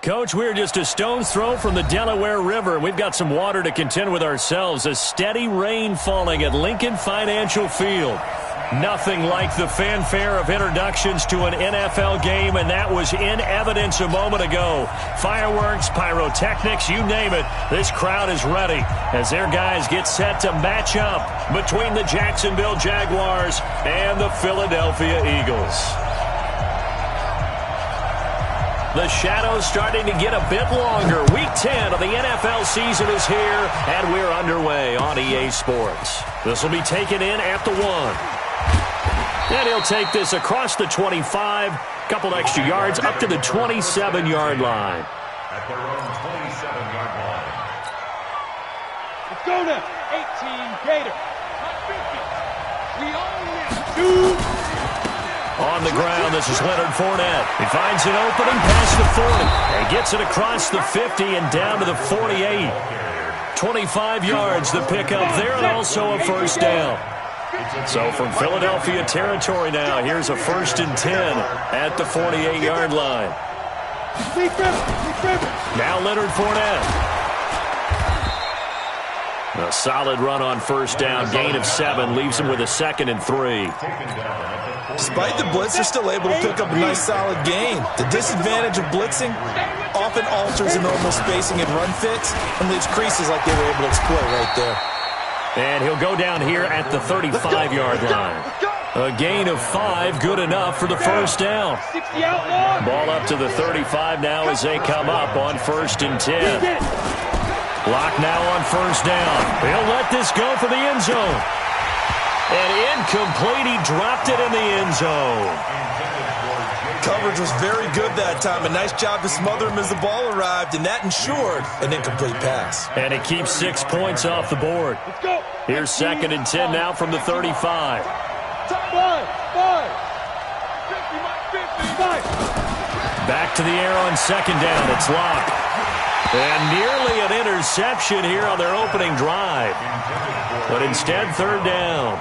Coach, we're just a stone's throw from the Delaware River. We've got some water to contend with ourselves. A steady rain falling at Lincoln Financial Field. Nothing like the fanfare of introductions to an NFL game, and that was in evidence a moment ago. Fireworks, pyrotechnics, you name it. This crowd is ready as their guys get set to match up between the Jacksonville Jaguars and the Philadelphia Eagles. The shadow's starting to get a bit longer. Week 10 of the NFL season is here, and we're underway on EA Sports. This will be taken in at the 1. And he'll take this across the 25, couple extra yards up to the 27-yard line. At their own 27-yard line. Let's go now. 18 Gator. We own this. 2. On the ground, this is Leonard Fournette. He finds an opening past the 40. And gets it across the 50 and down to the 48. 25 yards the pickup there, and also a first down. So from Philadelphia territory now, here's a 1st and 10 at the 48-yard line. Now Leonard Fournette. A solid run on first down, gain of 7, leaves him with a 2nd and 3. Despite the blitz, they're still able to pick up a nice solid gain. The disadvantage of blitzing often alters the normal spacing and run fits and leaves creases like they were able to exploit right there. And he'll go down here at the 35-yard line. A gain of 5, good enough for the first down. Ball up to the 35 now as they come up on 1st and 10. Lock now on first down. He'll let this go for the end zone. And incomplete, he dropped it in the end zone. Coverage was very good that time. A nice job to smother him as the ball arrived, and that ensured an incomplete pass. And it keeps 6 points off the board. Here's 2nd and 10 now from the 35. Back to the air on 2nd down. It's Locke. And nearly an interception here on their opening drive. But instead, 3rd down.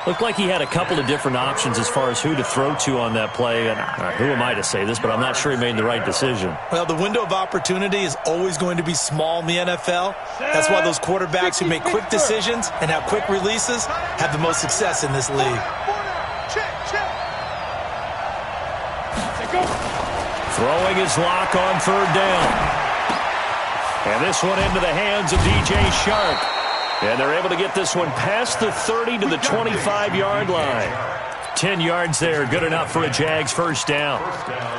Looked like he had a couple of different options as far as who to throw to on that play. And who am I to say this, but I'm not sure he made the right decision. Well, the window of opportunity is always going to be small in the NFL. That's why those quarterbacks who make quick decisions and have quick releases have the most success in this league. Throwing his Lock on 3rd down. And this one into the hands of DJ Shark. And they're able to get this one past the 30 to the 25-yard line. 10 yards there, good enough for a Jags first down.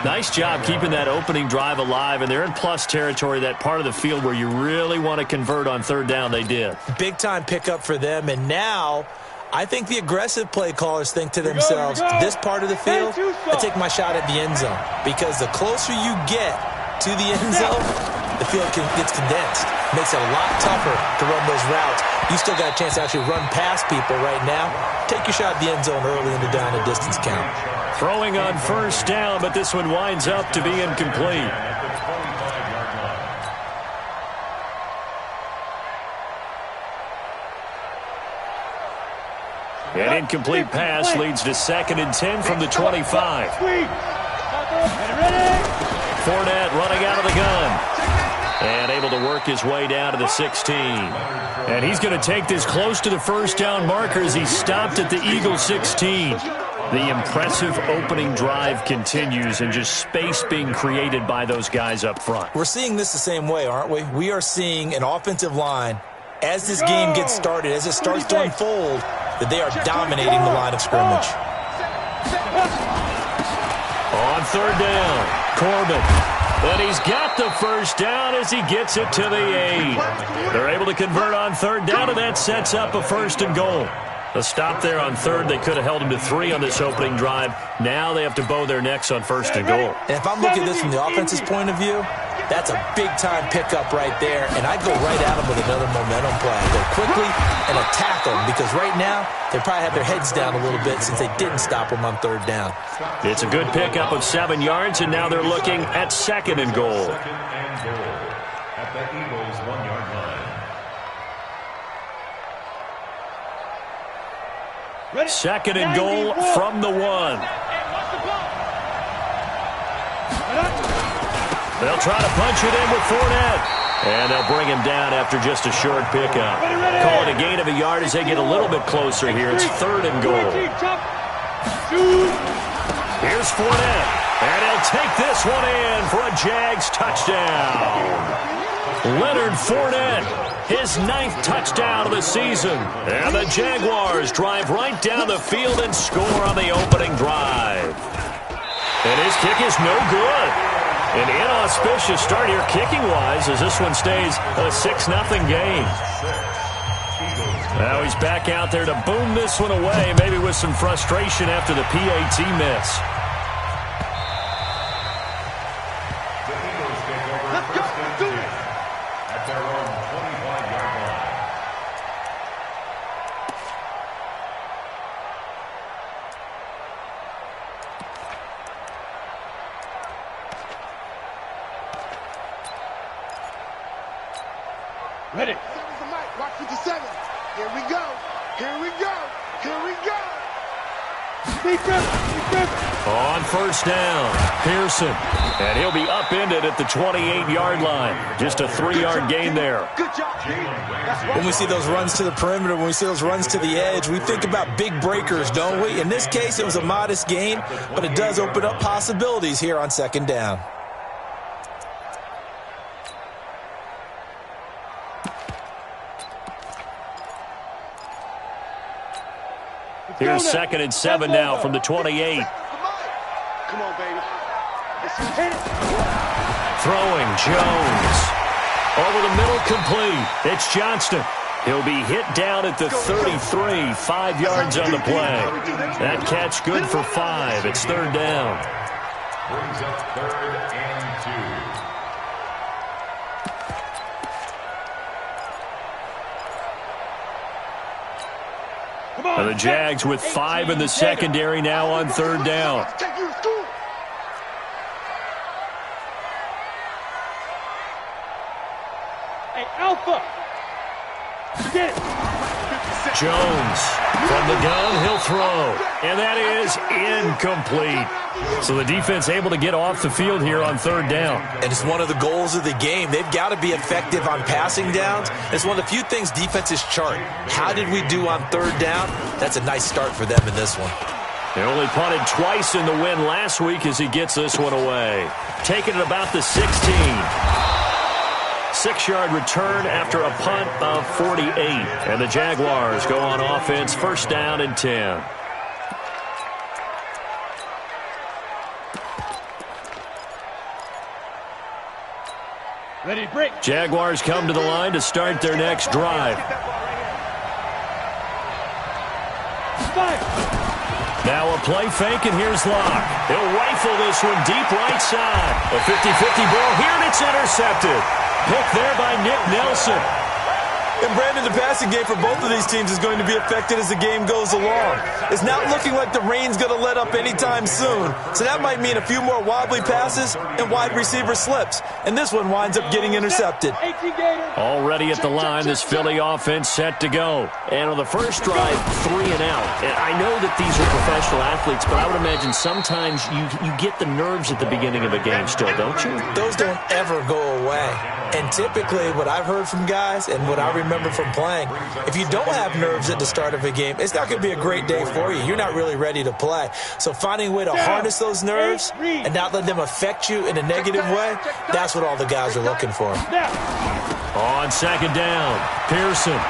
Nice job keeping that opening drive alive, and they're in plus territory, that part of the field where you really want to convert on 3rd down. They did. Big-time pickup for them, and now I think the aggressive play callers think to themselves, this part of the field, I take my shot at the end zone. Because the closer you get to the end zone, the field gets condensed. Makes it a lot tougher to run those routes. You still got a chance to actually run past people right now. Take your shot at the end zone early in the down and distance count. Throwing on first down, but this one winds up to be incomplete. An incomplete pass leads to 2nd and 10 from the 25. Fournette running out of the gun. And able to work his way down to the 16. And he's going to take this close to the first down marker as he stopped at the Eagle 16. The impressive opening drive continues, and just space being created by those guys up front. We're seeing this the same way, aren't we? We are seeing an offensive line, as this game gets started, as it starts to unfold, that they are dominating the line of scrimmage. On 3rd down, Corbin. And he's got the first down as he gets it to the 8. They're able to convert on 3rd down, and that sets up a 1st and goal. A stop there on 3rd. They could have held him to 3 on this opening drive. Now they have to bow their necks on 1st and goal. And if I'm looking at this from the offense's point of view, that's a big-time pickup right there, and I go right at them with another momentum play. I go quickly and attack them, because right now they probably have their heads down a little bit since they didn't stop them on 3rd down. It's a good pickup of 7 yards, and now they're looking at 2nd and goal. At the Eagles' 1-yard line. 2nd and goal from the 1. They'll try to punch it in with Fournette. And they'll bring him down after just a short pickup. Call it a gain of a yard as they get a little bit closer here. It's 3rd and goal. Here's Fournette. And he'll take this one in for a Jags touchdown. Leonard Fournette, his 9th touchdown of the season. And the Jaguars drive right down the field and score on the opening drive. And his kick is no good. An inauspicious start here kicking-wise as this one stays a 6-0 game. Now he's back out there to boom this one away, maybe with some frustration after the PAT miss. At their own 25-yard line. Ready. Watch 57. Here we go. Here we go. Here we go. On 1st down, Pearson. And he'll be upended at the 28-yard line. Just a 3-yard gain there. Good job, team. When we see those runs to the perimeter, when we see those runs to the edge, we think about big breakers, don't we? In this case, it was a modest gain, but it does open up possibilities here on 2nd down. Here's 2nd and 7 now from the 28. Come on, baby. Throwing Jones. Over the middle, complete. It's Johnston. He'll be hit down at the 33, 5 yards on the play. That catch good for 5. It's 3rd down. Brings up 3rd and 2. And the Jags with 5 in the secondary now on 3rd down. Hey, Alpha. Get it. Jones from the gun, he'll throw. And that is incomplete. So the defense able to get off the field here on 3rd down. And it's one of the goals of the game. They've got to be effective on passing downs. It's one of the few things defenses chart. How did we do on 3rd down? That's a nice start for them in this one. They only punted twice in the win last week as he gets this one away. Taking it about the 16. 6-yard return after a punt of 48. And the Jaguars go on offense, 1st down and 10. Ready, break. Jaguars come to the line to start their next drive. Now a play fake, and here's Locke. He'll rifle this one deep right side. A 50-50 ball here, and it's intercepted. Picked there by Nick Nelson. And Brandon, the passing game for both of these teams is going to be affected as the game goes along. It's not looking like the rain's going to let up anytime soon. So that might mean a few more wobbly passes and wide receiver slips. And this one winds up getting intercepted. Already at the line, this Philly offense set to go. And on the first drive, 3 and out. And I know that these are professional athletes, but I would imagine sometimes you get the nerves at the beginning of a game still, don't you? Those don't ever go away. And typically what I've heard from guys and what I remember from playing, if you don't have nerves at the start of a game, it's not going to be a great day for you. You're not really ready to play. So finding a way to harness those nerves and not let them affect you in a negative way, that's what all the guys are looking for. On 2nd down, Pearson.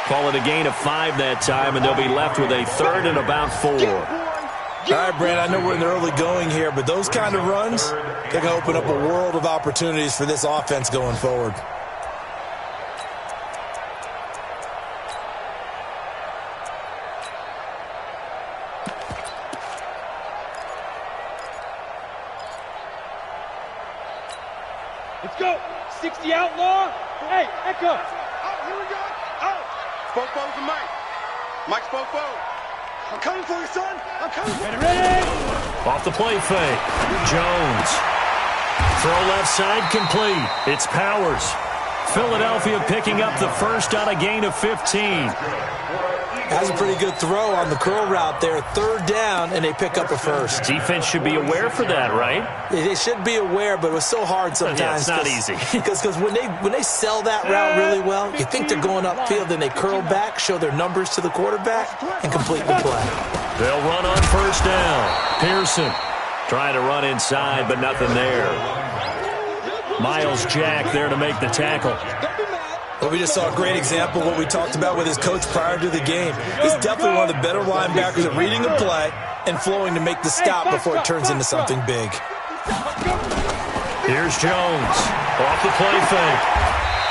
Call it a gain of 5 that time, and they'll be left with a 3rd and about 4. All right, Brand, I know we're in the early going here, but those kind of runs, they can open up a world of opportunities for this offense going forward. Let's go. 60 outlaw. Hey, Echo. Oh, here we go. Oh. Spoke forward to Mike. Mike spoke forward. I'm coming for you, son. I'm coming for you. Ready. Off the play fake. Jones. Throw left side complete. It's Powers. Philadelphia picking up the first on a gain of 15. That's a pretty good throw on the curl route there. Third down, and they pick up a first. Defense should be aware for that, right? They should be aware, but it was so hard sometimes. Yeah, it's not easy. Because when they sell that route really well, you think they're going upfield, then they curl back, show their numbers to the quarterback, and complete the play. They'll run on first down. Pearson trying to run inside, but nothing there. Miles Jack there to make the tackle. Well, we just saw a great example of what we talked about with his coach prior to the game. He's definitely one of the better linebackers at reading a play and flowing to make the stop before it turns into something big. Here's Jones off the play fake.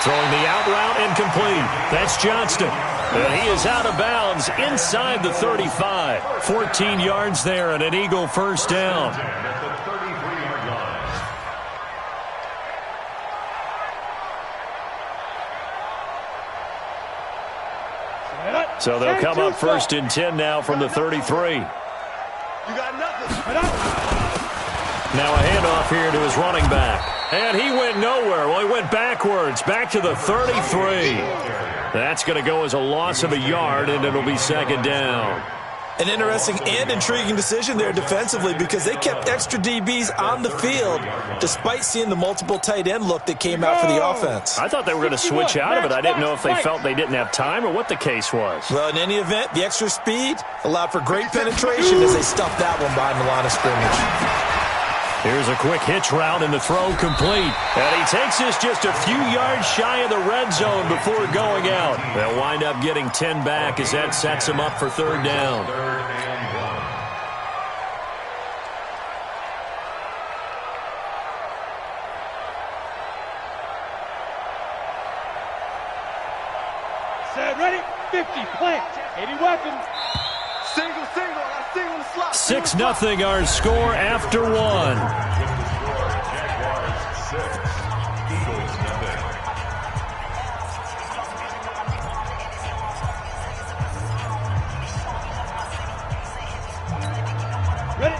Throwing the out route incomplete. That's Johnston. And he is out of bounds inside the 35. 14 yards there and an Eagle first down. So they'll come up first and 10 now from the 33. You got nothing. Now a handoff here to his running back. And he went nowhere. Well, he went backwards, back to the 33. That's going to go as a loss of a yard, and it'll be second down. An interesting and intriguing decision there defensively because they kept extra DBs on the field despite seeing the multiple tight end look that came out for the offense. I thought they were going to switch out of it. I didn't know if they felt they didn't have time or what the case was. Well, in any event, the extra speed allowed for great penetration as they stuffed that one behind the line of scrimmage. Here's a quick hitch route and the throw complete. And he takes this just a few yards shy of the red zone before going out. They'll wind up getting 10 back as that sets him up for third down. Set, ready, 50, plant, 80 weapons. Single, I single the slot. 6-0 our score after one.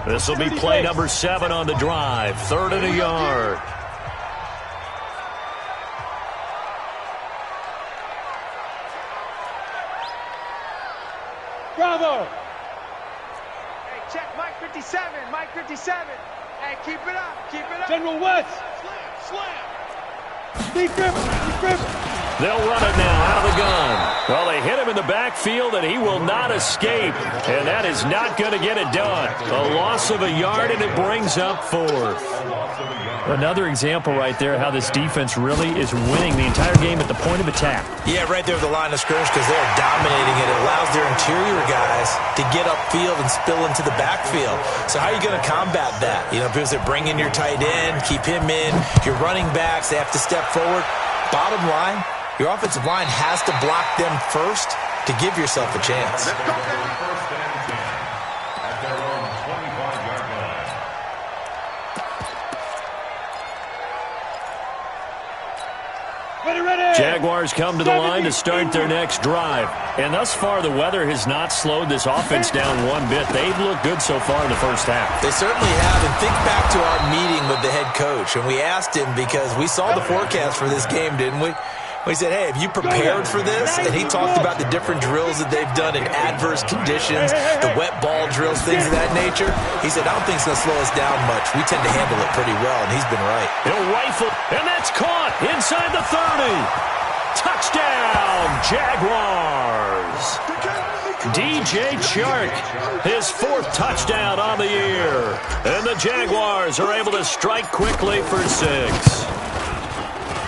This will be play number 7 on the drive. 3rd and a yard. Bravo. Hey, check Mike 57, Mike 57. Hey, keep it up. General West. Slam. Deep grip. They'll run it now out of the gun. Well, they hit him in the backfield, and he will not escape. And that is not going to get it done. A loss of a yard, and it brings up 4th. Another example right there how this defense really is winning the entire game at the point of attack. Yeah, right there at the line of scrimmage because they are dominating it. It allows their interior guys to get upfield and spill into the backfield. So how are you going to combat that? You know, because they're bringing your tight end, keep him in. Your running backs, they have to step forward. Bottom line, your offensive line has to block them first to give yourself a chance. Jaguars come to the line to start their next drive. And thus far, the weather has not slowed this offense down one bit. They've looked good so far in the first half. They certainly have. And think back to our meeting with the head coach. And we asked him because we saw the forecast for this game, didn't we? We said, hey, have you prepared for this? And he talked about the different drills that they've done in adverse conditions, the wet ball drills, things of that nature. He said, I don't think it's going to slow us down much. We tend to handle it pretty well, and he's been right. He'll rifle, and that's caught inside the 30. Touchdown, Jaguars. DJ Chark, his 4th touchdown on the year. And the Jaguars are able to strike quickly for 6.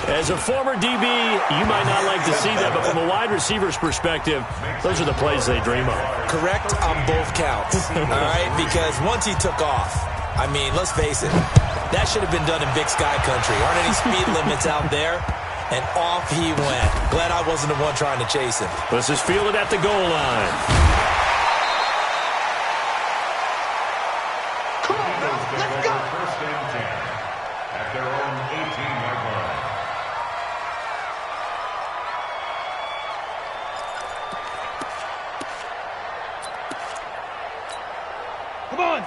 As a former DB, you might not like to see that, but from a wide receiver's perspective, those are the plays they dream of. Correct on both counts, all right? Because once he took off, I mean, let's face it, that should have been done in Big Sky Country. Aren't any speed limits out there? And off he went. Glad I wasn't the one trying to chase him. This is fielded at the goal line. Come on, now, let's go. First and 10 at their own 18-yard line.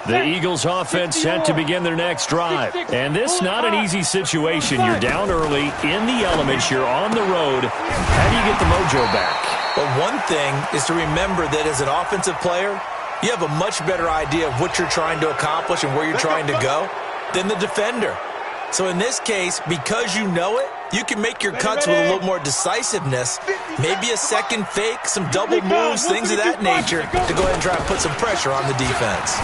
The Eagles offense set to begin their next drive. And this not an easy situation. You're down early, in the elements, you're on the road. How do you get the mojo back? Well, one thing is to remember that as an offensive player, you have a much better idea of what you're trying to accomplish and where you're trying to go than the defender. So in this case, because you know it, you can make your cuts with a little more decisiveness, maybe a second fake, some double moves, things of that nature, to go ahead and try and put some pressure on the defense.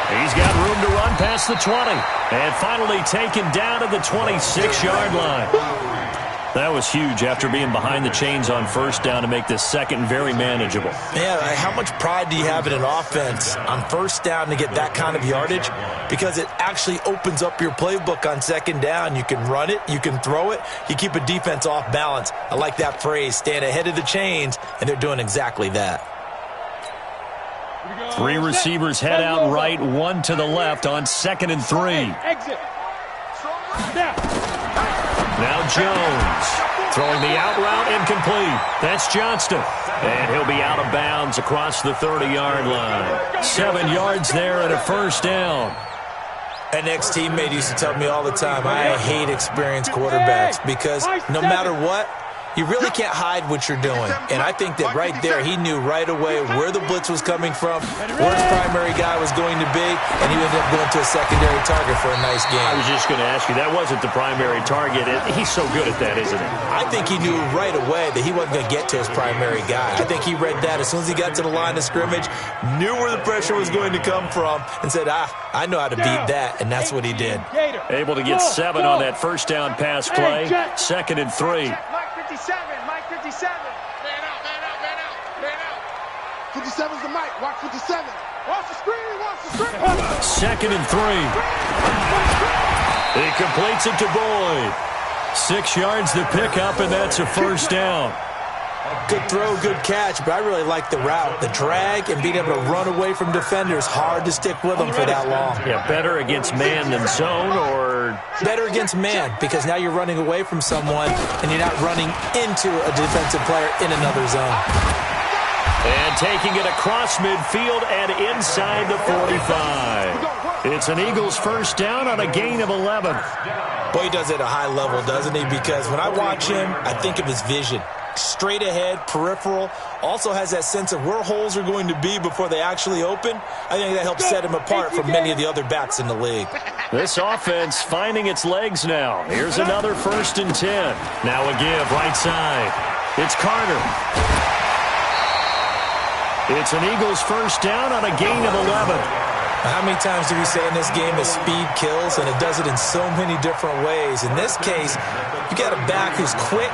He's got room to run past the 20. And finally taken down at the 26-yard line. That was huge after being behind the chains on first down to make this second very manageable. Yeah, how much pride do you have in an offense on first down to get that kind of yardage? Because it actually opens up your playbook on second down. You can run it, you can throw it, you keep a defense off balance. I like that phrase, stand ahead of the chains, and they're doing exactly that. 3 receivers head out right, 1 to the left on 2nd and 3. Exit. Now Jones throwing the out route incomplete. That's Johnston. And he'll be out of bounds across the 30-yard line. 7 yards there and a first down. An ex-teammate used to tell me all the time, I hate experienced quarterbacks because no matter what, you really can't hide what you're doing. And I think that right there, he knew right away where the blitz was coming from, where his primary guy was going to be, and he ended up going to a secondary target for a nice game. I was just going to ask you, that wasn't the primary target. He's so good at that, isn't he? I think he knew right away that he wasn't going to get to his primary guy. I think he read that as soon as he got to the line of scrimmage, knew where the pressure was going to come from, and said, I know how to beat that, and that's what he did. Able to get 7 on that first down pass play. 2nd and 3. Mike 57. Man out. 57's the mic. Watch 57. Watch the screen. 2nd and 3. He completes it to Boyd. 6 yards to pick up, and that's a first down. Good throw, good catch, but I really like the route. The drag and being able to run away from defenders, hard to stick with them for that long. Yeah, better against man than zone, or? Better against man, because now you're running away from someone and you're not running into a defensive player in another zone. And taking it across midfield and inside the 45. It's an Eagles first down on a gain of 11. Boy, he does it at a high level, doesn't he? Because when I watch him, I think of his vision. Straight ahead, peripheral, also has that sense of where holes are going to be before they actually open. I think that helps set him apart from many of the other backs in the league. This offense finding its legs now. Here's another 1st and 10. Now a give right side. It's Carter. It's an Eagles first down on a gain of 11. How many times do we say in this game that speed kills, and it does it in so many different ways? In this case, you got a back who's quick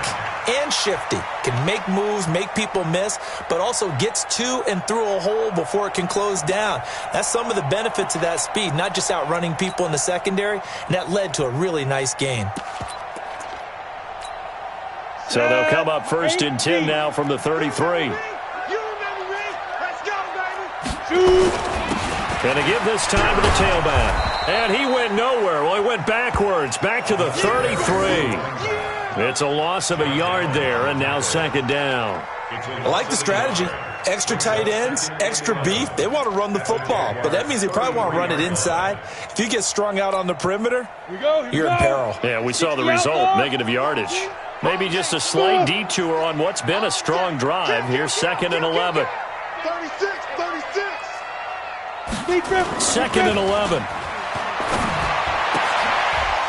and shifty, can make moves, make people miss, but also gets to and through a hole before it can close down. That's some of the benefits of that speed, not just outrunning people in the secondary, and that led to a really nice game. So they'll come up 1st and 10 now from the 33. Gonna give this time to the tailback. And he went nowhere. Well, he went backwards, back to the 33. It's a loss of a yard there, and now 2nd down. I like the strategy. Extra tight ends, extra beef. They want to run the football, but that means they probably want to run it inside. If you get strung out on the perimeter, you're in peril. Yeah, we saw the result, negative yardage. Maybe just a slight detour on what's been a strong drive. Here's 2nd and 11. 36. 2nd and 11.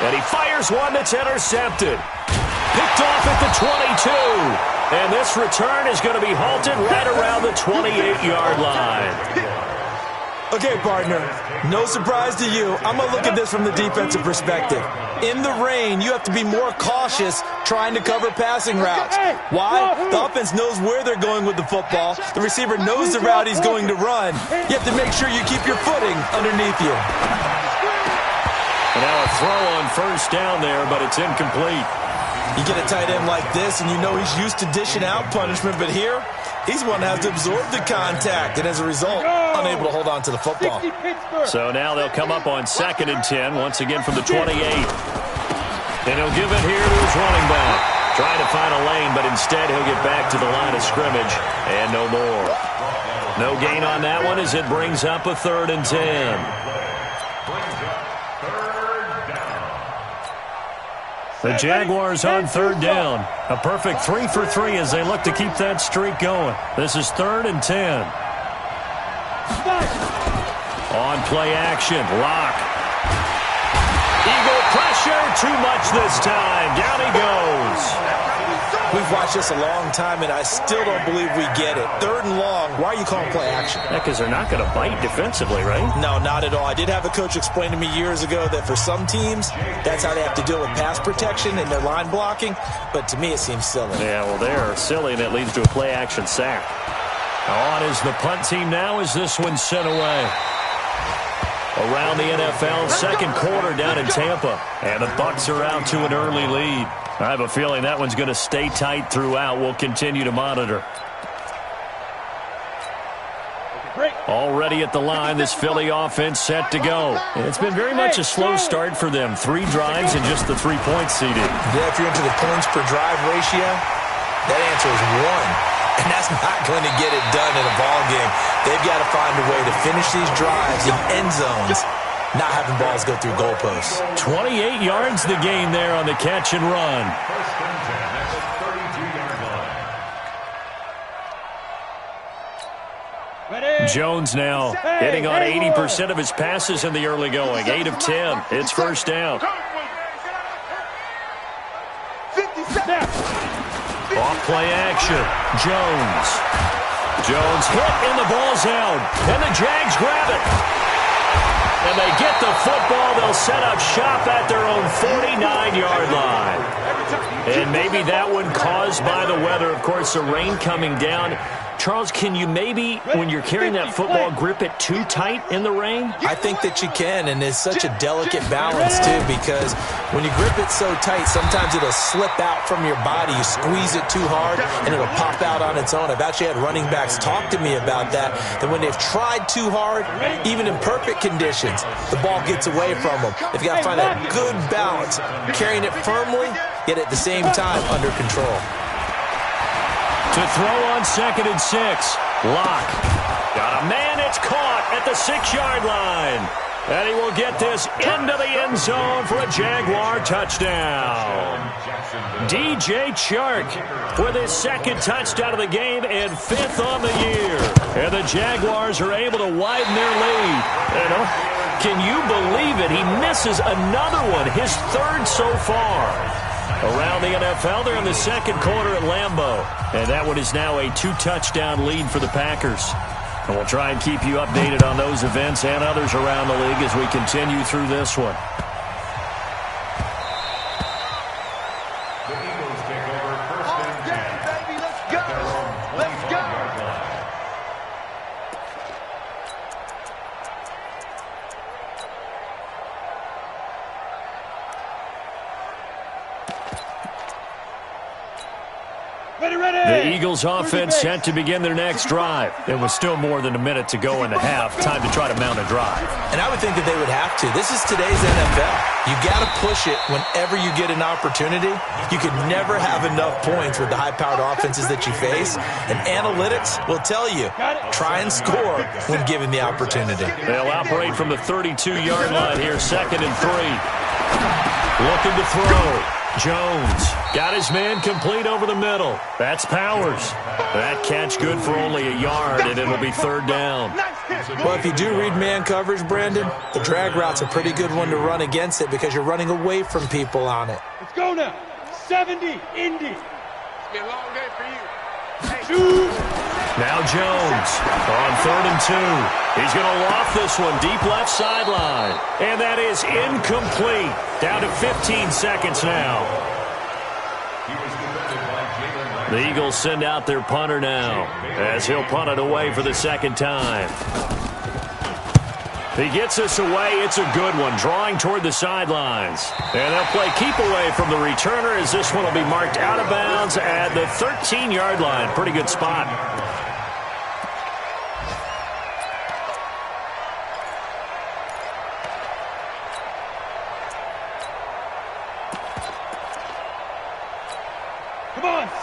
And he fires one that's intercepted. Picked off at the 22. And this return is going to be halted right around the 28-yard line. Okay, partner, no surprise to you. I'm going to look at this from the defensive perspective. In the rain, you have to be more cautious trying to cover passing routes. Why? The offense knows where they're going with the football. The receiver knows the route he's going to run. You have to make sure you keep your footing underneath you. And now a throw on first down there, but it's incomplete. You get a tight end like this, and you know he's used to dishing out punishment, but here, he's one that has to absorb the contact, and as a result, unable to hold on to the football. So now they'll come up on 2nd and 10, once again from the 28. And he'll give it here to his running back. Trying to find a lane, but but instead he'll get back to the line of scrimmage and no more. No gain on that one as it brings up a 3rd and 10. The Jaguars on 3rd down. A perfect 3 for 3 as they look to keep that streak going. This is 3rd and 10. On play action, Lock. Eagle pressure, too much this time. Down he goes. We've watched this a long time, and I still don't believe we get it. 3rd and long, why are you calling play action? Yeah, because they're not going to bite defensively, right? No, not at all. I did have a coach explain to me years ago that for some teams, that's how they have to deal with pass protection and their line blocking, but to me it seems silly. Yeah, well, they're silly, and it leads to a play action sack. On is the punt team now as this one's sent away. Around the NFL, 2nd quarter down in Tampa, and the Bucs are out to an early lead. I have a feeling that one's going to stay tight throughout. We'll continue to monitor. Already at the line, this Philly offense set to go. It's been very much a slow start for them. 3 drives and just the 3-point seeded. Yeah, if you're into the points per drive ratio, that answer is 1. And that's not going to get it done in a ball game. They've got to find a way to finish these drives in end zones, not having balls go through goalposts. 28 yards the gain there on the catch and run. Jones now hitting on 80% of his passes in the early going. 8 of 10. It's 1st down. Off play action. Jones hit and the ball's out. And the Jags grab it. And they get the football. They'll set up shop at their own 49-yard line. And maybe that one caused by the weather. Of course, the rain coming down. Charles, can you maybe, when you're carrying that football, grip it too tight in the rain? I think that you can, and it's such a delicate balance, too, because when you grip it so tight, sometimes it'll slip out from your body. You squeeze it too hard, and it'll pop out on its own. I've actually had running backs talk to me about that when they've tried too hard, even in perfect conditions, the ball gets away from them. They've got to find a good balance, carrying it firmly, yet at the same time under control. To throw on 2nd and 6. Lock. Got a man. It's caught at the 6-yard line. And he will get this into the end zone for a Jaguar touchdown. DJ Chark with his 2nd touchdown of the game and 5th on the year. And the Jaguars are able to widen their lead. Can you believe it? He misses another one, his 3rd so far. Around the NFL, they're in the 2nd quarter at Lambeau. And that one is now a 2-touchdown lead for the Packers. And we'll try and keep you updated on those events and others around the league as we continue through this one. The Eagles take over 1st and 10. Baby, let's go. Let's go. The Eagles offense set to begin their next drive. It was still more than a minute to go in the half. Time to try to mount a drive. And I would think that they would have to. This is today's NFL. You got to push it whenever you get an opportunity. You can never have enough points with the high-powered offenses that you face. And analytics will tell you, try and score when given the opportunity. They'll operate from the 32-yard line here, 2nd and 3. Looking to throw. Jones got his man complete over the middle. That's Powers. That catch good for only a yard, and it'll be 3rd down. Well, if you do read man coverage, Brandon, the drag route's a pretty good one to run against it because you're running away from people on it. Let's go now. 70, Indy. It's been a long day for you. Now Jones on 3rd and 2. He's going to loft this one deep left sideline. And that is incomplete. Down to 15 seconds now. The Eagles send out their punter now as he'll punt it away for the 2nd time. He gets us away. It's a good one, drawing toward the sidelines. And they'll play keep away from the returner as this one will be marked out of bounds at the 13-yard line. Pretty good spot.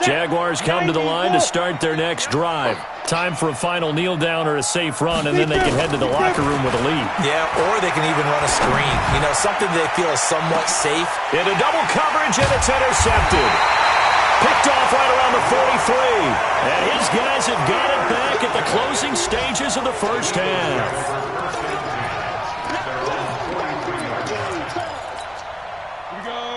Jaguars come to the line to start their next drive. Time for a final kneel down or a safe run, and then they can head to the locker room with a lead. Yeah, or they can even run a screen. You know, something they feel is somewhat safe. Into double coverage, and it's intercepted. Picked off right around the 43. And his guys have got it back at the closing stages of the first half.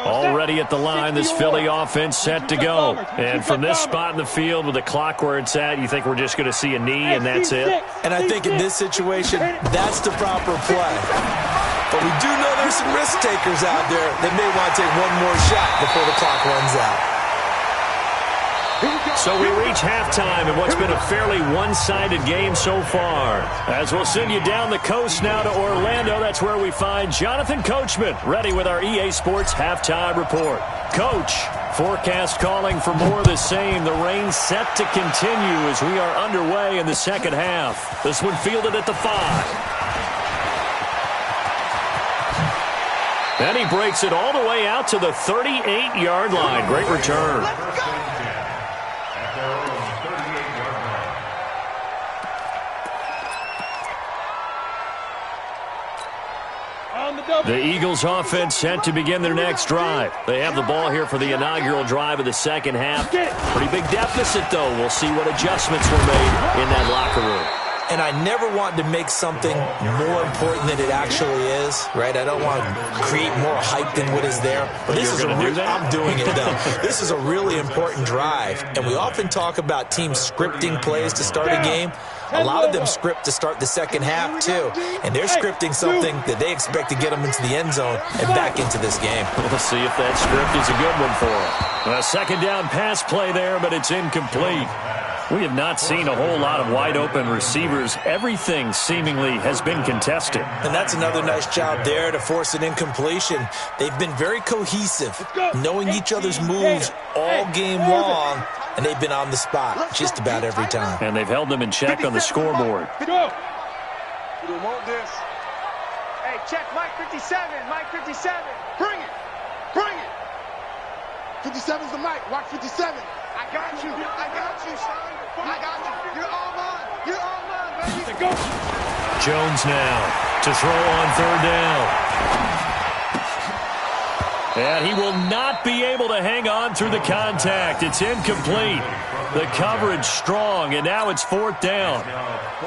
Already at the line, this Philly offense set to go. And from this spot in the field with the clock where it's at, you think we're just going to see a knee and that's it? And I think in this situation, that's the proper play. But we do know there's some risk takers out there that may want to take one more shot before the clock runs out. So we reach halftime in what's been a fairly one-sided game so far. As we'll send you down the coast now to Orlando, that's where we find Jonathan Coachman, ready with our EA Sports halftime report. Coach, forecast calling for more of the same. The rain set to continue as we are underway in the second half. This one fielded at the 5. And he breaks it all the way out to the 38-yard line. Great return. The Eagles offense set to begin their next drive. They have the ball here for the inaugural drive of the second half. Pretty big deficit, though. We'll see what adjustments were made in that locker room. And I never want to make something more important than it actually is, right? I don't want to create more hype than what is there. But this is I'm doing it, though. This is a really important drive. And we often talk about teams scripting plays to start a game. A lot of them script to start the second half, too. And they're scripting something that they expect to get them into the end zone and back into this game. We'll see if that script is a good one for them. A second down pass play there, but it's incomplete. We have not seen a whole lot of wide-open receivers. Everything seemingly has been contested. And that's another nice job there to force an incompletion. They've been very cohesive, knowing each other's moves all game long, and they've been on the spot just about every time. And they've held them in check on the scoreboard. Hey, check Mike 57, Mike 57. Bring it. Bring it. 57's the mic. Watch 57. I got you, son. I got you. You're all mine. You're all mine, baby. Go. Jones now to throw on third down. And he will not be able to hang on through the contact. It's incomplete. The coverage strong, and now it's fourth down.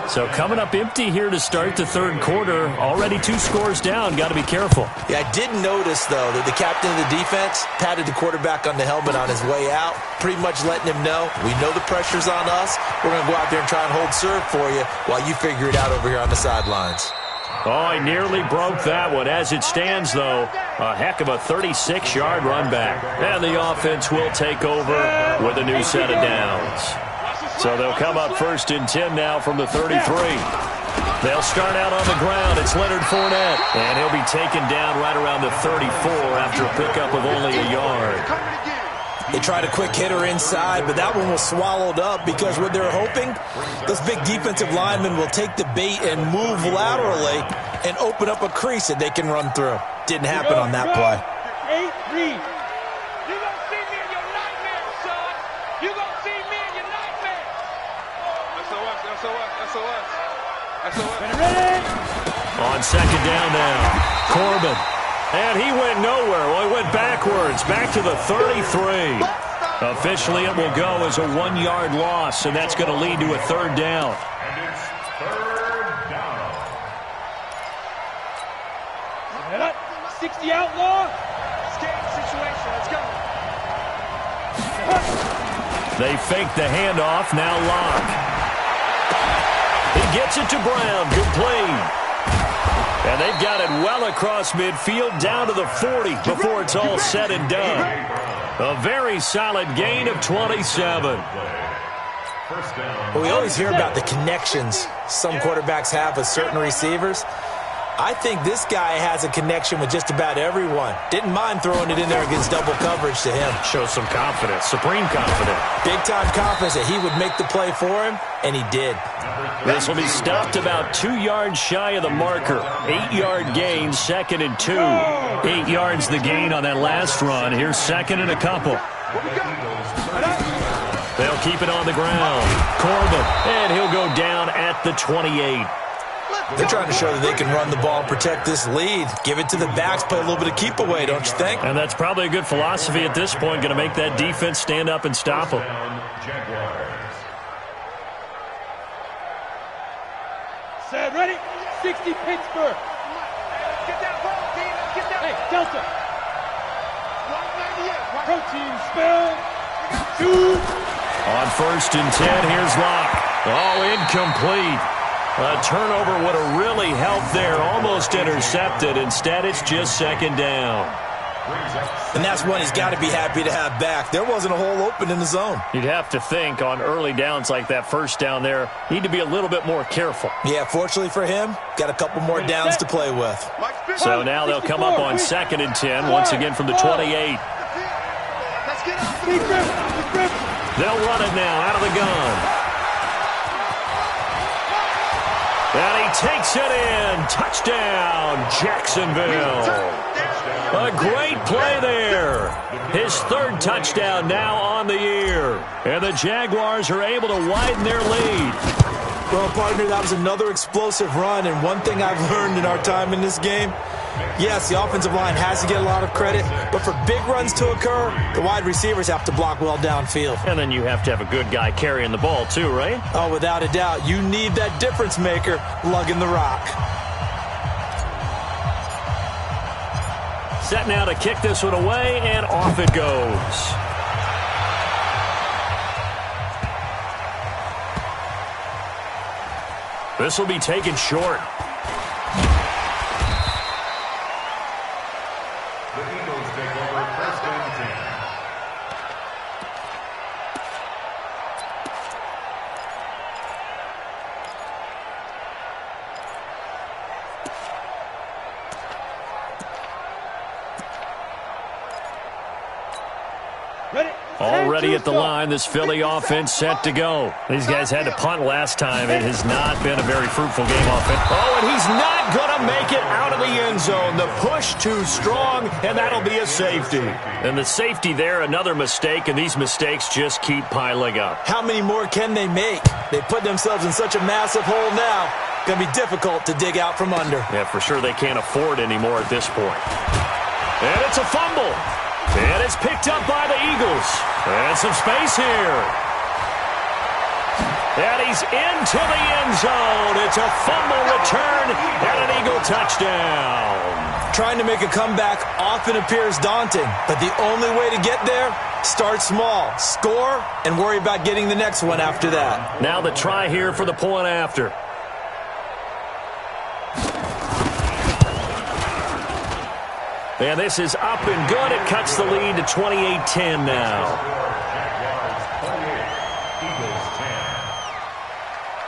So coming up empty here to start the third quarter. Already 2 scores down. Got to be careful. Yeah, I did notice, though, that the captain of the defense patted the quarterback on the helmet on his way out, pretty much letting him know, we know the pressure's on us. We're going to go out there and try and hold serve for you while you figure it out over here on the sidelines. Oh, he nearly broke that one. As it stands, though, a heck of a 36-yard run back. And the offense will take over with a new set of downs. So they'll come up 1st and 10 now from the 33. They'll start out on the ground. It's Leonard Fournette. And he'll be taken down right around the 34 after a pickup of only a yard. They tried a quick hitter inside, but that one was swallowed up because what they're hoping, those big defensive linemen will take the bait and move laterally and open up a crease that they can run through. Didn't happen on that play. 8 read. You gonna see me in your nightmare, son. You gonna see me in your nightmare. SOS, SOS, SOS. SOS. Ready? On second down now, Corbin. And he went nowhere. Well, he went backwards, back to the 33. Officially, it will go as a 1-yard loss, and that's going to lead to a third down. And it's third down. 60 outlaw. Escape situation. Let's go. They fake the handoff. Now Locke. He gets it to Brown. Good play. And they've got it well across midfield down to the 40 before it's all said and done. A very solid gain of 27. Well, we always hear about the connections some quarterbacks have with certain receivers. I think this guy has a connection with just about everyone. Didn't mind throwing it in there against double coverage to him. Shows some confidence, supreme confidence. Big-time confidence that he would make the play for him, and he did. This will be stopped about 2 yards shy of the marker. 8-yard gain, 2nd and 2. 8 yards the gain on that last run. Here's 2nd and a couple. keep it on the ground. Corbin, and he'll go down at the 28. They're trying to show that they can run the ball and protect this lead. Give it to the backs, play a little bit of keep away, don't you think? And that's probably a good philosophy at this point, going to make that defense stand up and stop them. Set, ready? 60 Pittsburgh. Get that ball, team. Get that Hey, ball. Delta. 198. Protein spell. Shoot. On 1st and 10, here's Locke. Oh, incomplete. A turnover would have really helped there. Almost intercepted. Instead, it's just 2nd down. And that's one he's got to be happy to have back. There wasn't a hole open in the zone. You'd have to think on early downs like that 1st down there, need to be a little bit more careful. Yeah, fortunately for him, got a couple more downs to play with. So now they'll come up on 2nd and 10, once again from the 28. Let's get out. Big grip. They'll run it now out of the gun. And he takes it in. Touchdown, Jacksonville. A great play there. His 3rd touchdown now on the year. And the Jaguars are able to widen their lead. Well, partner, that was another explosive run. And one thing I've learned in our time in this game, yes, the offensive line has to get a lot of credit, but for big runs to occur, the wide receivers have to block well downfield. And then you have to have a good guy carrying the ball too, right? Oh, without a doubt. You need that difference maker lugging the rock. Set now to kick this one away, and off it goes. This will be taken short. The Eagles take over 1st and 10. Ready? Already at the line, this Philly offense set to go. These guys had to punt last time. It has not been a very fruitful game offense. Oh, and he's not going to make it out of the end zone. The push too strong, and that'll be a safety. And the safety there, another mistake, and these mistakes just keep piling up. How many more can they make? They put themselves in such a massive hole now. Going to be difficult to dig out from under. Yeah, for sure they can't afford anymore at this point. And it's a fumble. And it's picked up by the Eagles. And some space here. And he's into the end zone. It's a fumble return and an Eagle touchdown. Trying to make a comeback often appears daunting, but the only way to get there, start small, score, and worry about getting the next one after that. Now the try here for the point after. And this is up and good. It cuts the lead to 28-10 now.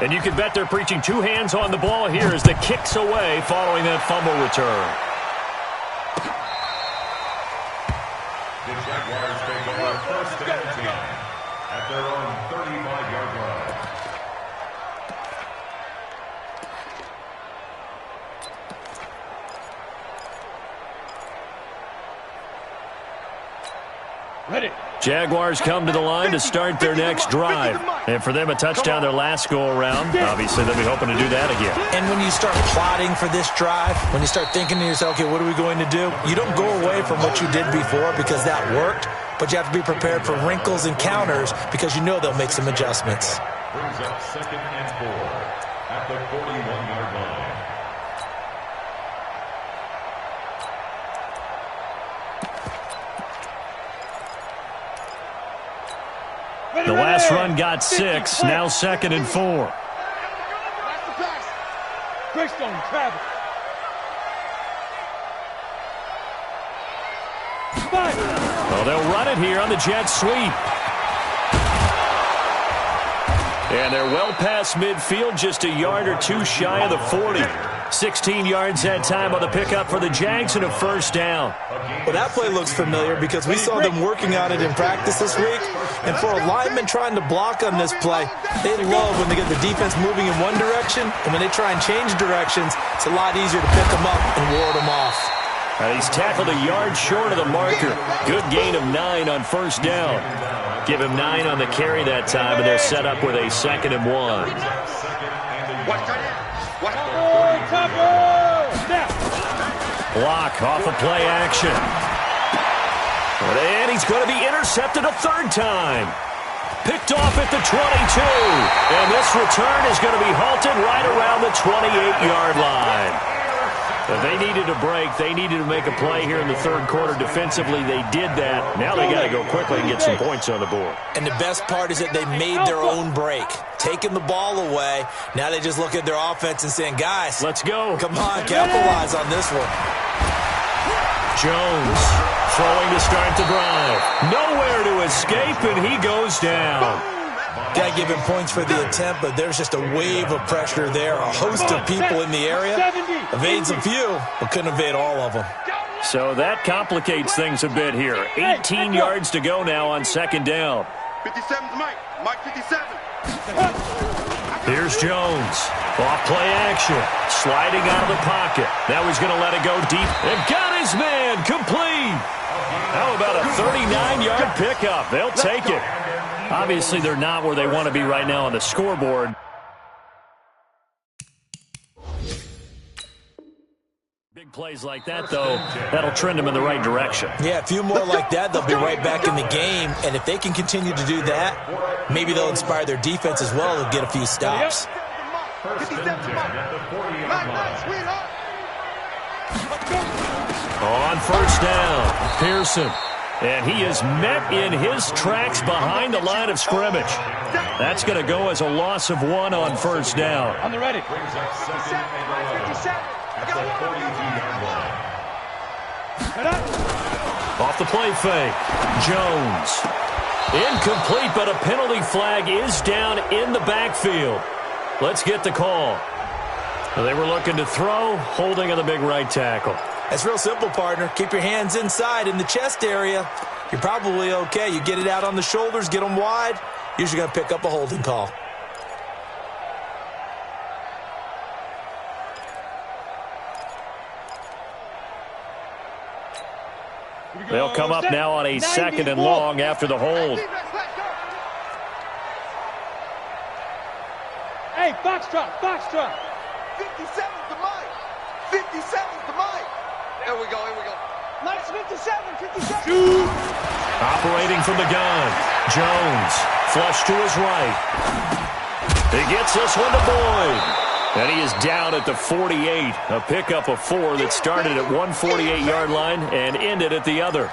And you can bet they're preaching 2 hands on the ball here as the kick's away following that fumble return. The Jaguars take over 1st and 10 at their own 35-yard line. Ready. Jaguars come to the line to start their next drive. And for them, a touchdown their last go-around. Obviously, they'll be hoping to do that again. And when you start plotting for this drive, when you start thinking to yourself, okay, what are we going to do? You don't go away from what you did before because that worked, but you have to be prepared for wrinkles and counters because you know they'll make some adjustments. Brings up 2nd and 4 at the 41-yard line. The last run got 6, now 2nd and 4. That's the pass. Greystone, travel. 5. Well, they'll run it here on the jet sweep. And they're well past midfield, just a yard or two shy of the 40. 16 yards that time on the pickup for the Jags and a 1st down. Well, that play looks familiar because we saw them working on it in practice this week. And for a lineman trying to block on this play, they love when they get the defense moving in one direction. And when they try and change directions, it's a lot easier to pick them up and ward them off. He's tackled a yard short of the marker. Good gain of 9 on 1st down. Give him 9 on the carry that time, and they're set up with a 2nd and 1. Block off of play action. And he's going to be intercepted a 3rd time. Picked off at the 22. And this return is going to be halted right around the 28-yard line. If they needed a break, they needed to make a play here in the 3rd quarter. Defensively, they did that. Now they got to go quickly and get some points on the board. And the best part is that they made their own break. Taking the ball away. Now they just look at their offense and saying, guys, let's go. Come on, capitalize on this one. Jones throwing to start the drive. Nowhere to escape, and he goes down. Got to give him points for the attempt, but there's just a wave of pressure there. A host of people in the area. Evades a few, but couldn't evade all of them. So that complicates things a bit here. 18 yards to go now on 2nd down. 57's Mike. Mike 57. Here's Jones. Off play action. Sliding out of the pocket. Now he's going to let it go deep. And got his man complete. How about a 39-yard pickup? They'll take it. Obviously, they're not where they want to be right now on the scoreboard. Big plays like that, though, that'll trend them in the right direction. Yeah, a few more like that, they'll be right back in the game. And if they can continue to do that, maybe they'll inspire their defense as well and get a few stops. On 1st down, Pearson. And he is met in his tracks behind the line of scrimmage. That's going to go as a loss of 1 on 1st down. On the ready. Off the play fake. Jones. Incomplete, but a penalty flag is down in the backfield. Let's get the call. They were looking to throw, holding on the big right tackle. That's real simple, partner. Keep your hands inside in the chest area. You're probably okay. You get it out on the shoulders, get them wide. Usually going to pick up a holding call. They'll come up now on a 2nd and long after the hold. Hey, foxtrot, foxtrot. 57's the Mike. 57's the Mike. Here we go, here we go. Mike's 57, 57. Shoot. Operating from the gun. Jones, flush to his right. He gets this one to Boyd. And he is down at the 48. A pickup of 4 that started at one 48-yard line and ended at the other.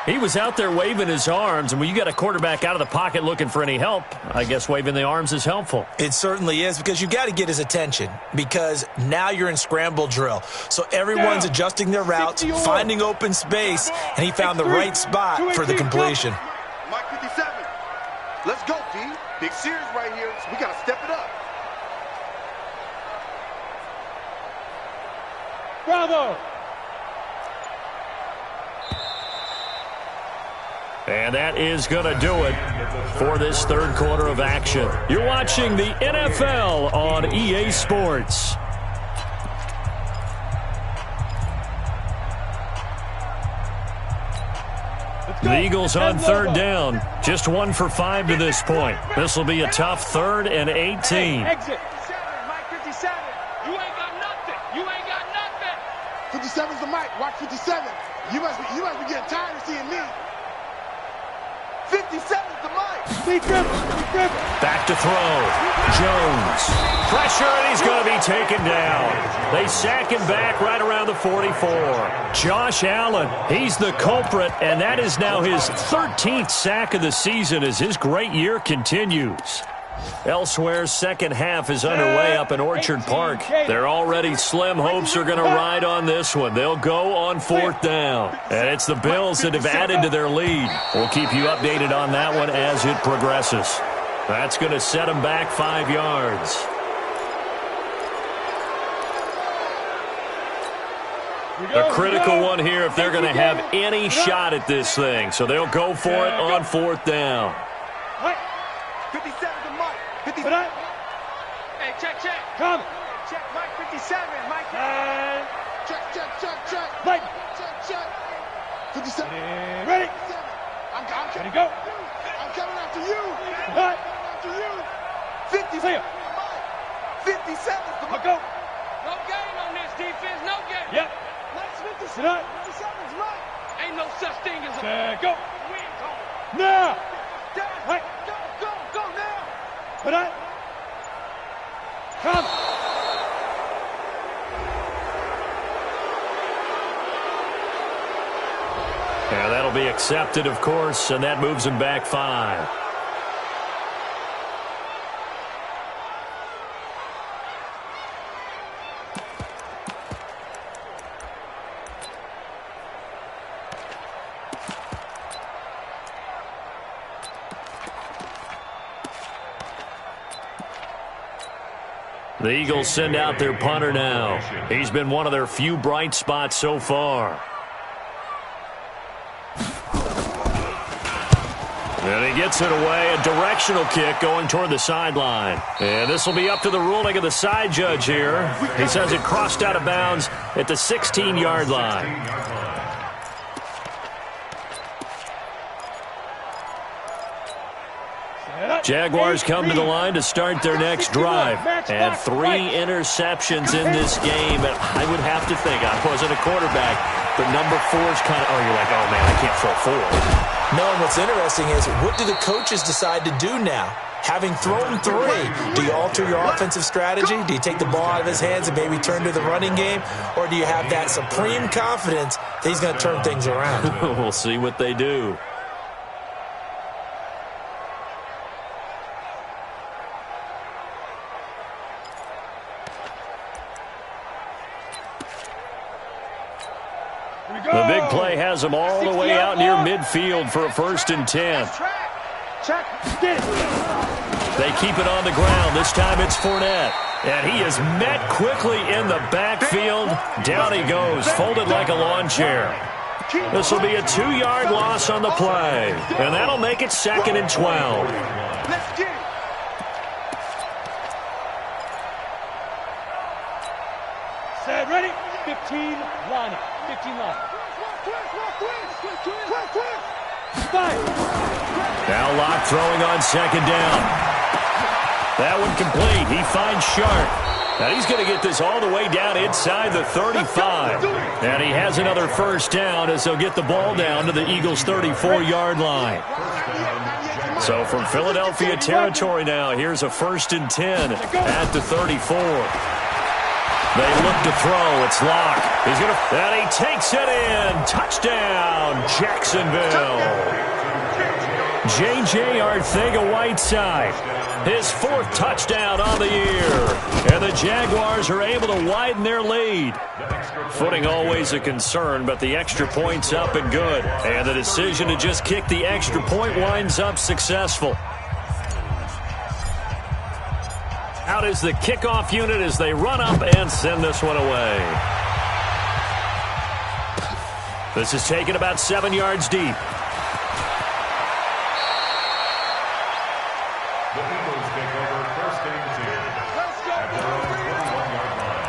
He was out there waving his arms, and when you got a quarterback out of the pocket looking for any help, I guess waving the arms is helpful. It certainly is, because you've got to get his attention, because now you're in scramble drill. So everyone's adjusting their routes, finding open space, and he found the right spot for the completion. Mike 57. Let's go, D. Big series right here. So we got to step it up. Bravo. And that is going to do it for this 3rd quarter of action. You're watching the NFL on EA Sports. The Eagles on 3rd down. Just 1 for 5 to this point. This will be a tough 3rd and 18. Exit. Mike 57. You ain't got nothing. You ain't got nothing. 57's the Mike. Watch 57. You must be getting tired of seeing me. 57's the Mike. Be dribble. Back to throw. Jones. Pressure, and he's going to be taken down. They sack him back right around the 44. Josh Allen, he's the culprit, and that is now his 13th sack of the season as his great year continues. Elsewhere, second half is underway up in Orchard Park. Their already slim hopes are going to ride on this one. They'll go on 4th down. And it's the Bills that have added to their lead. We'll keep you updated on that one as it progresses. That's going to set them back 5 yards. A critical one here if they're going to have any shot at this thing. So they'll go for it on 4th down. 57's the Mike. 57. Hey, check. Come. Check Mike 57. Mike. Check. Right. Check. 57. Ready. I'm Ready, go. to you. Cut. To you. 50. See ya. 50 seconds. Come on, go. No game on this defense, no game. Yep. Next 50 Sit up. 50 seconds, Mike. Ain't no such thing as a Go. win zone. Now. Dash. Right. Go now. Put on. Come. Yeah, that'll be accepted, of course, and that moves him back 5. The Eagles send out their punter now. He's been one of their few bright spots so far. And he gets it away, a directional kick going toward the sideline. And this will be up to the ruling of the side judge here. He says it crossed out of bounds at the 16-yard line. Jaguars come to the line to start their next drive. And 3 interceptions in this game. And I would have to think, I wasn't a quarterback, but number 4 is kind of, you're like, oh, man, I can't throw 4. No, and what's interesting is, what do the coaches decide to do now? Having thrown 3, do you alter your offensive strategy? Do you take the ball out of his hands and maybe turn to the running game? Or do you have that supreme confidence that he's going to turn things around? We'll see what they do. The big play has them all the way out near midfield for a 1st and 10. Check. Get it. They keep it on the ground. This time it's Fournette. And he is met quickly in the backfield. Down he goes, folded like a lawn chair. This will be a 2-yard loss on the play. And that'll make it 2nd and 12. Let's get it. Set. Ready. 15 line. 15 line. 5. Now Locke throwing on 2nd down. That one complete. He finds Sharp. Now he's going to get this all the way down inside the 35. And he has another 1st down as they'll get the ball down to the Eagles' 34-yard line. So from Philadelphia territory now, here's a 1st and 10 at the 34. They look to throw. It's Locke. He's going to, and he takes it in. Touchdown, Jacksonville. J.J. Arcega-Whiteside, his 4th touchdown on the year. And the Jaguars are able to widen their lead. Footing always a concern, but the extra point's up and good. And the decision to just kick the extra point winds up successful. Out is the kickoff unit as they run up and send this one away. This is taken about 7 yards deep. The Eagles take over 1st and 10. Let's go. At their own 21-yard line.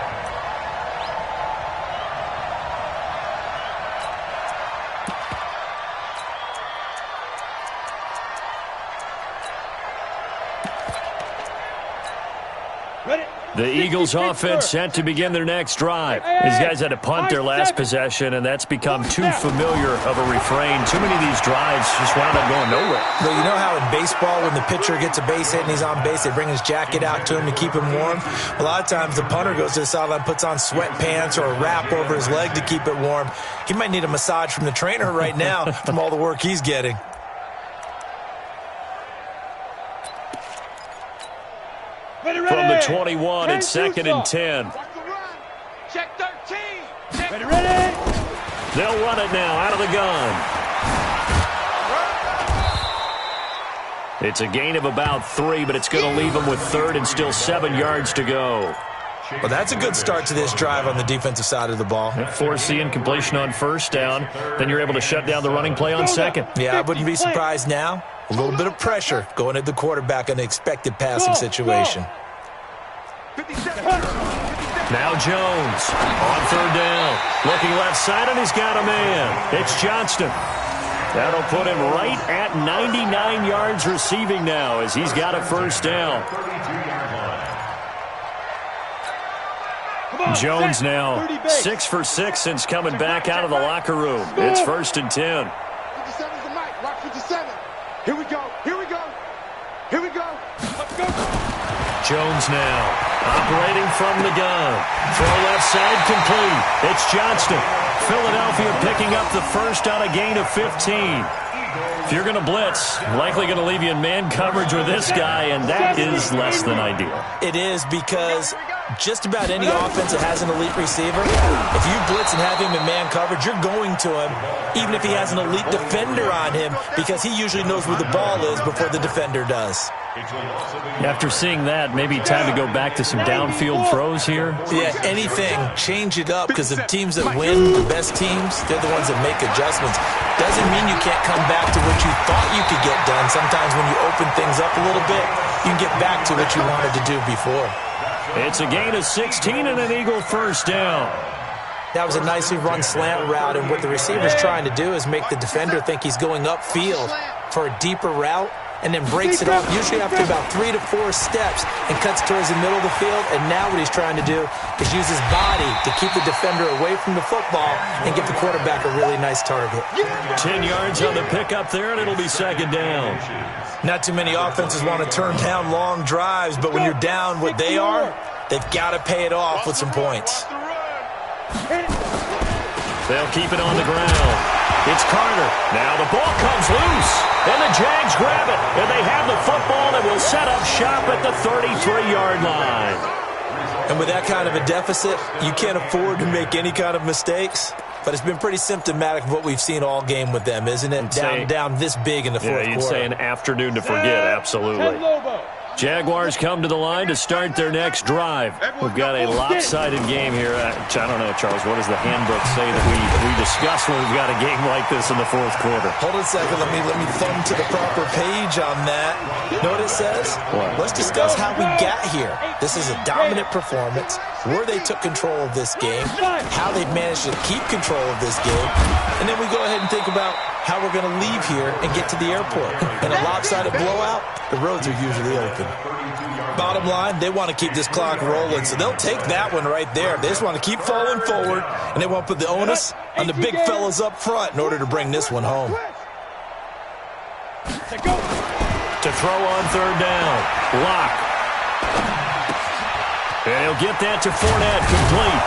Ready. The Eagles offense set to begin their next drive. These guys had to punt their last possession, and that's become too familiar of a refrain. Too many of these drives just wound up going nowhere. But you know how in baseball, when the pitcher gets a base hit and he's on base, they bring his jacket out to him to keep him warm? A lot of times the punter goes to the sideline, puts on sweatpants or a wrap over his leg to keep it warm. He might need a massage from the trainer right now from all the work he's getting. From the 21, it's 2nd and 10. Check 13. Ready, ready. They'll run it now out of the gun. It's a gain of about 3, but it's going to leave them with 3rd and still 7 yards to go. Well, that's a good start to this drive on the defensive side of the ball. Force the incompletion on 1st down. Then you're able to shut down the running play on 2nd. Yeah, I wouldn't be surprised now. A little bit of pressure going at the quarterback in an expected passing situation. Now Jones on 3rd down. Looking left side, and he's got a man. It's Johnston. That'll put him right at 99 yards receiving now as he's got a first down. Jones now 6 for 6 since coming back out of the locker room. It's 1st and 10. 57's the mic. Rock 57. Here we go. Here we go. Here we go. Let's go. Jones now operating from the gun. Throw left side complete. It's Johnston. Philadelphia picking up the first on a gain of 15. If you're going to blitz, likely going to leave you in man coverage with this guy, and that is less than ideal. It is because just about any offense that has an elite receiver, if you blitz and have him in man coverage, you're going to him, even if he has an elite defender on him, because he usually knows where the ball is before the defender does. After seeing that, maybe time to go back to some downfield throws here. Yeah, anything. Change it up, because the teams that win, the best teams, they're the ones that make adjustments. Doesn't mean you can't come back to what you thought you could get done. Sometimes when you open things up a little bit, you can get back to what you wanted to do before. It's a gain of 16 and an Eagle first down. That was a nicely run slant route, and what the receiver's trying to do is make the defender think he's going upfield for a deeper route, and then breaks it off, usually after about 3 to 4 steps, and cuts towards the middle of the field. And now what he's trying to do is use his body to keep the defender away from the football and give the quarterback a really nice target. 10 yards on the pickup there, and it'll be 2nd down. Not too many offenses want to turn down long drives, but when you're down what they are, they've got to pay it off with some points. They'll keep it on the ground. It's Carter. Now the ball comes loose, and the Jags grab it, and they have the football and will set up shop at the 33-yard line. And with that kind of a deficit, you can't afford to make any kind of mistakes. But it's been pretty symptomatic of what we've seen all game with them, isn't it? Down this big in the fourth quarter. You'd say an afternoon to forget, absolutely. Jaguars come to the line to start their next drive. We've got a lopsided game here. I don't know, Charles, what does the handbook say that we discuss when we've got a game like this in the fourth quarter? Hold on a second. Let me thumb to the proper page on that. Know what it says? What? Let's discuss how we got here. This is a dominant performance, where they took control of this game, how they've managed to keep control of this game, and then we go ahead and think about how we're going to leave here and get to the airport. In a lopsided blowout, the roads are usually open. Bottom line, they want to keep this clock rolling, so they'll take that one right there. They just want to keep falling forward, and they want to put the onus on the big fellas up front in order to bring this one home. To throw on 3rd down. Lock. And he'll get that to Fournette, complete.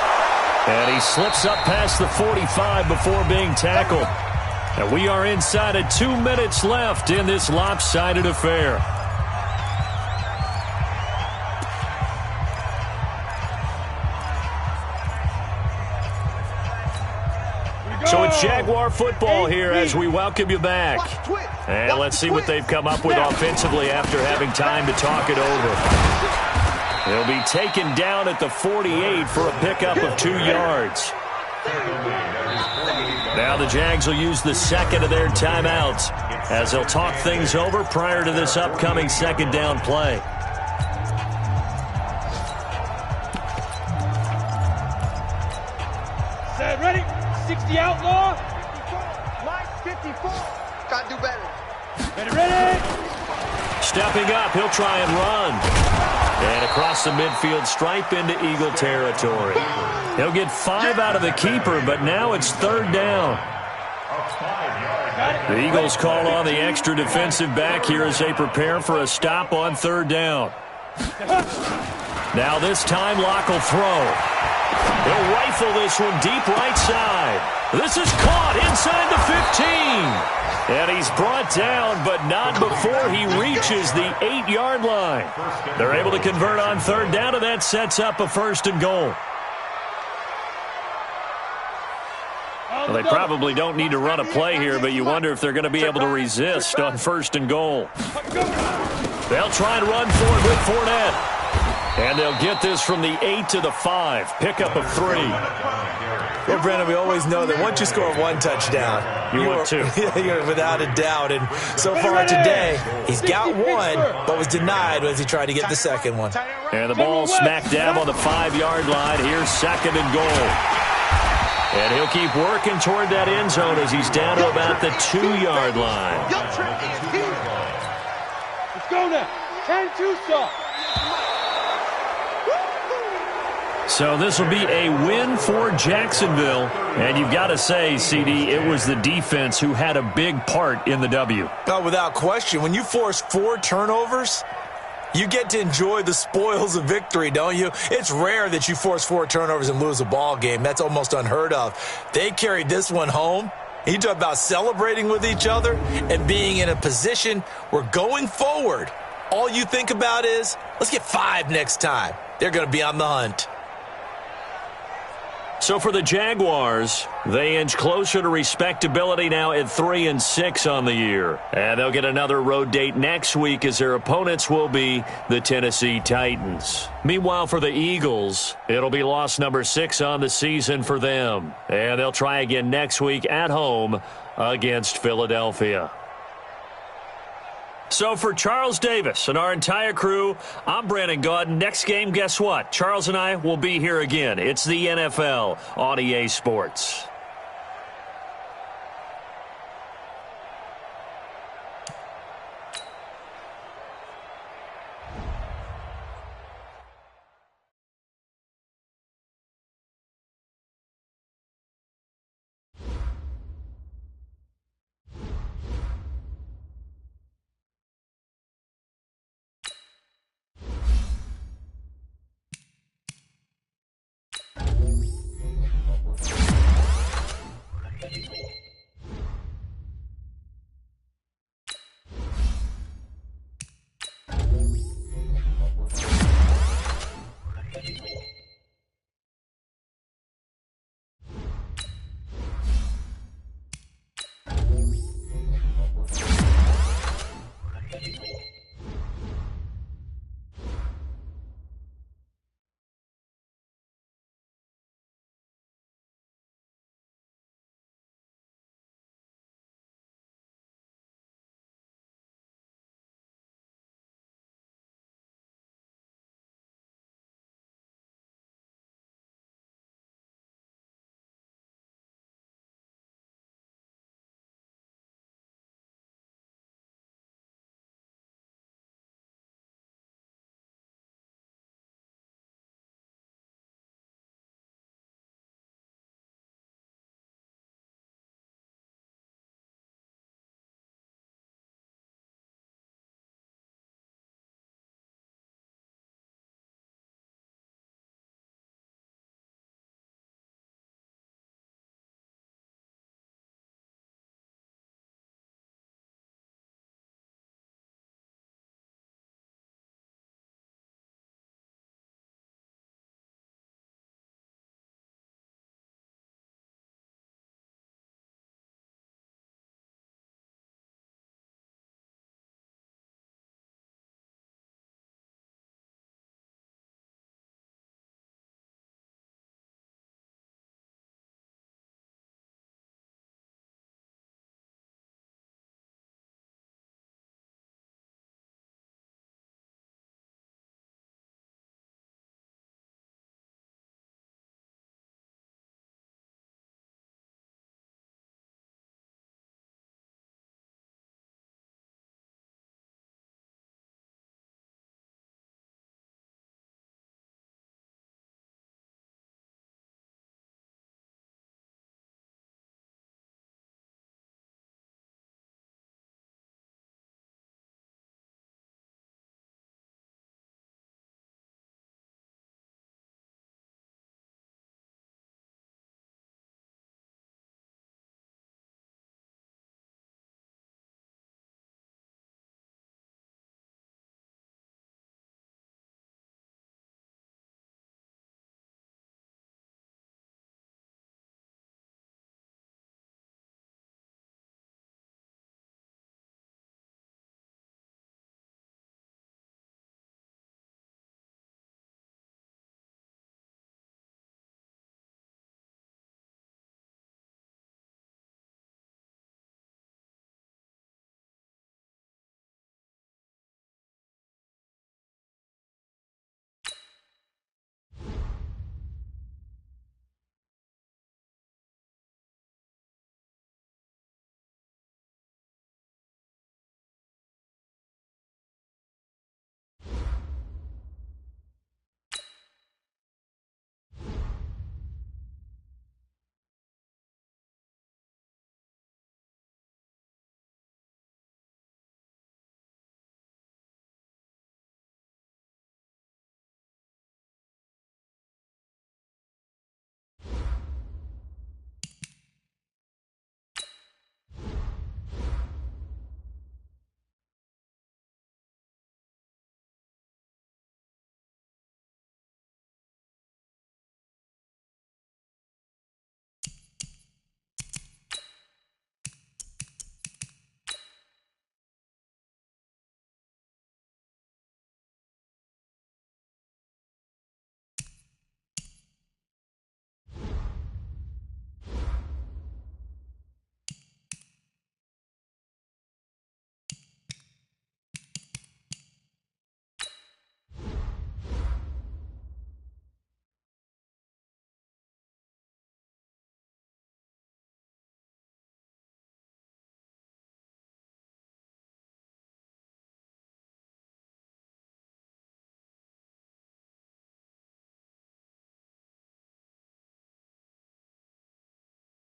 And he slips up past the 45 before being tackled. And we are inside of 2 minutes left in this lopsided affair. So it's Jaguar football here as we welcome you back. And let's see what they've come up with offensively after having time to talk it over. They'll be taken down at the 48 for a pickup of 2 yards. Now the Jags will use the second of their timeouts as they'll talk things over prior to this upcoming 2nd down play. Set, ready? 60 outlaw. Mike 54. Gotta do better. Ready? Stepping up, he'll try and run. And across the midfield stripe into Eagle territory. He'll get 5 out of the keeper, but now it's 3rd down. The Eagles call on the extra defensive back here as they prepare for a stop on 3rd down. Now this time Locke will throw. He'll rifle this one deep right side. This is caught inside the 15. And he's brought down, but not before he reaches the 8-yard line. They're able to convert on 3rd down, and that sets up a 1st and goal. Well, they probably don't need to run a play here, but you wonder if they're going to be able to resist on 1st and goal. They'll try and run for it with Fournette. And they'll get this from the 8 to the 5. Pickup of 3. Well, Brandon, we always know that once you score 1 touchdown, you're 2. You're without a doubt. And so far today, he's got 1, but was denied as he tried to get the 2nd one. And the ball smack dab on the 5-yard line. Here's 2nd and goal. And he'll keep working toward that end zone as he's down to about the 2-yard line. Let's go now. 10-2 soft. So this will be a win for Jacksonville. And you've got to say, CD, it was the defense who had a big part in the W. Oh, without question. When you force 4 turnovers, you get to enjoy the spoils of victory, don't you? It's rare that you force 4 turnovers and lose a ball game. That's almost unheard of. They carried this one home. You talk about celebrating with each other and being in a position where going forward, all you think about is, let's get 5 next time. They're going to be on the hunt. So for the Jaguars, they inch closer to respectability now at 3-6 on the year. And they'll get another road date next week as their opponents will be the Tennessee Titans. Meanwhile, for the Eagles, it'll be loss number 6 on the season for them. And they'll try again next week at home against Philadelphia. So for Charles Davis and our entire crew, I'm Brandon Gaudin. Next game, guess what? Charles and I will be here again. It's the NFL on EA Sports.